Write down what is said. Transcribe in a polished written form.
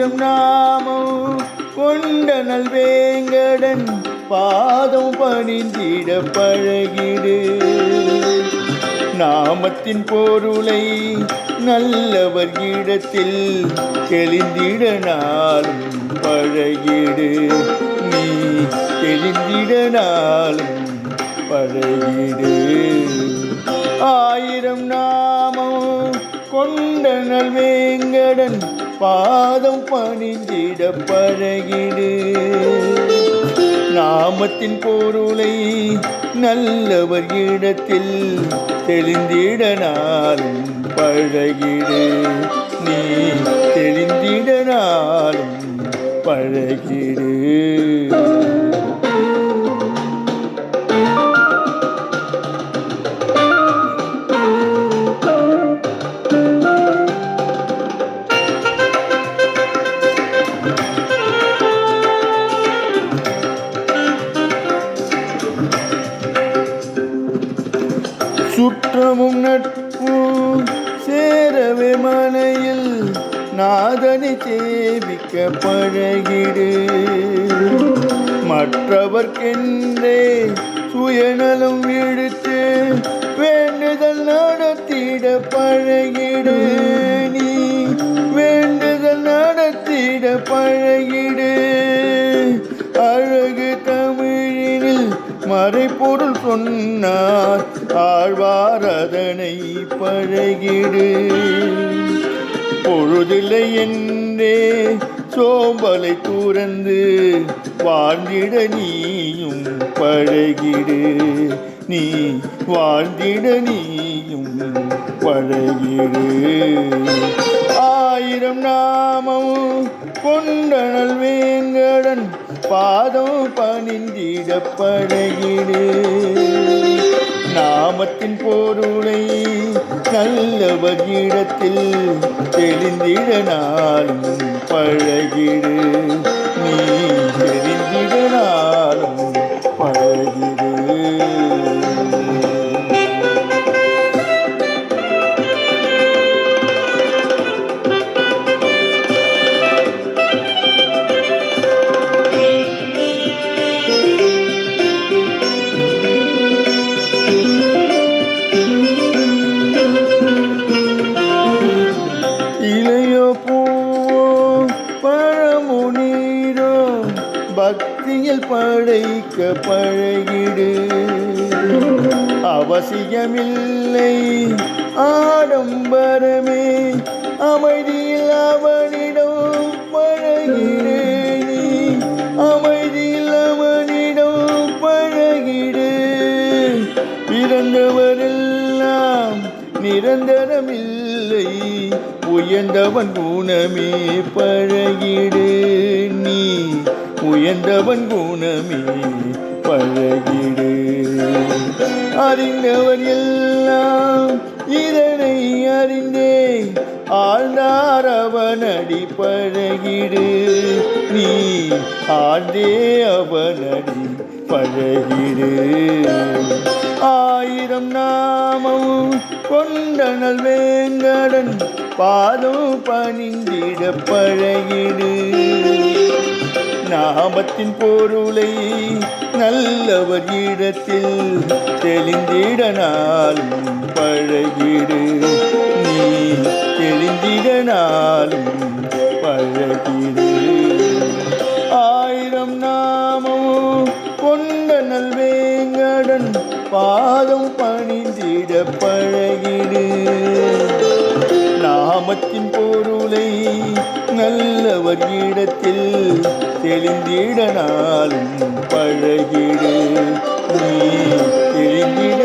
ஆயிரம் நாமம் கொண்ட நல்வேங்கடன் பாதம் பணிந்திட பழகிடு. நாமத்தின் பொருளை நல்லவர் இடத்தில் தெளிந்திட நாளும் பழகிடு. நீ தெளிந்திட நாளும் பழகிடு. ஆயிரம் நாமம் கொண்ட நல்வேங்கடன் பாதம் பணிந்திட பழகிடு. நாமத்தின் பொருளை நல்லவர் இடத்தில் தெளிந்திட நாளும் பழகிடு. நீ தெளிந்திட நாளும் பழகிடு. சுற்றமும் நட்பும் சேரவே மனையில் நாதனை சேவிக்க பழகிடு. மற்றவர்க்கென்றே சுயநலம் இழுத்து வேண்டுதல் நடத்திட பழகிடு. நீ வேண்டுதல் நடத்திட பழகிடு. அழகு தமிழினில் மறைபொருள் சொன்னார் ஆழ்வார் அதனை பழகிடு. பொழுதில்லை என்றே சோம்பலை துறந்து வாழ்ந்திட நீயும் பழகிடு. நீ வாழ்ந்திட நீயும் பழகிடு. ஆயிரம் நாமம் கொண்ட நல்வேங்கடன் பாதம் பணிந்திட பழகிடு. நாமத்தின் பொருளை நல்லவர் இடத்தில் தெளிந்திட நாளும் பழகிடு. நீ தெளிந்திட நாளும் பழகிடு. பக்தியில் படைக்க பழகிடு. அவசியமில்லை ஆடம்பரமே அமைதியில் அவனிடம் பழகிடு. நீ அமைதியில் அவனிடம் பழகிடு. பிறந்தவரெல்லாம் நிரந்தரமில்லை உயர்ந்தவன் குணமே பழகிடு. நீ உயர்ந்தவன் குணமே பழகிடு. அறிந்தவர் எல்லாம் இதனை அறிந்தே ஆழ்ந்தார் அவனடி பழகிடு. நீ ஆழ்ந்தே அவனடி பழகிடு. ஆயிரம் நாமம் கொண்ட நல்வேங்கடன் பாதம் பணிந்திட பழகிடு. நாமத்தின் பொருளை நல்லவர் இடத்தில் தெளிந்திட நாளும் பழகிடு. நீ தெளிந்திட நாளும் பழகிடு. ஆயிரம் நாமம் கொண்ட நல்வேங்கடன் பாதம் பணிந்திட பழகிடு. நாமத்தின் பொருளை நல்லவர் இடத்தில் தெளிந்திட நாளும் பழகிடு. நீ தெளிந்திட